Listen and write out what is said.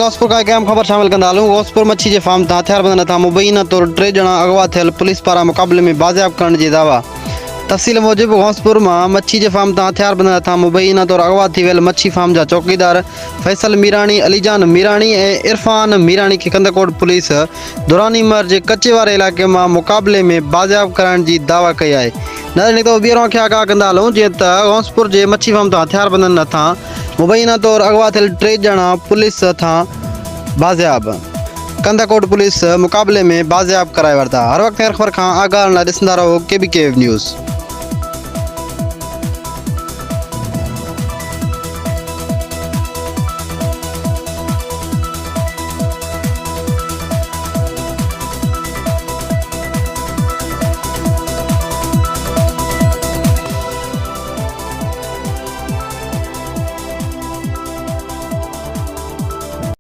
गौसपुर का एक अहम खबर शामिल कंदा हलूं। गौसपुर मच्छी जे फार्म तां हथियारबंदनि तां मुबैना तौर 3 ॼणा अगवा थियल पुलिस पारां मुक़ाबले में बाज़ियाब करण जी दावा। तफ़सील मूजिब गौसपुर मां मच्छी जे फार्म तां हथियारबंदनि तां मुबैना तौर अगवा थी वियल मच्छी फार्म जा चौकीदार फैसल मीराणी, अलीजान मीराणी ऐं इरफान मीराणी खे कंदकोट पुलिस दुरानीमर जे कचे वारे इलाइक़े मां मुक़ाबले में बाज़ियाब करण जी दावा कई आहे। नज़र निकितो ॿीहरों खे आगाह कंदा हलूं जीअं त गौसपुर जे मच्छी फार्म तां हथियारबंदनि तां मुबैना तौर अगवा थियल 3 ॼणा पुलिस तां बाज़ियाब। कंदकोट पुलिस मुक़ाबले में बाज़ियाब कराए वरिता। हर वक़्तु ख़बर खां आगाह रहण लाइ ॾिसंदा रहो KBK न्यूज़।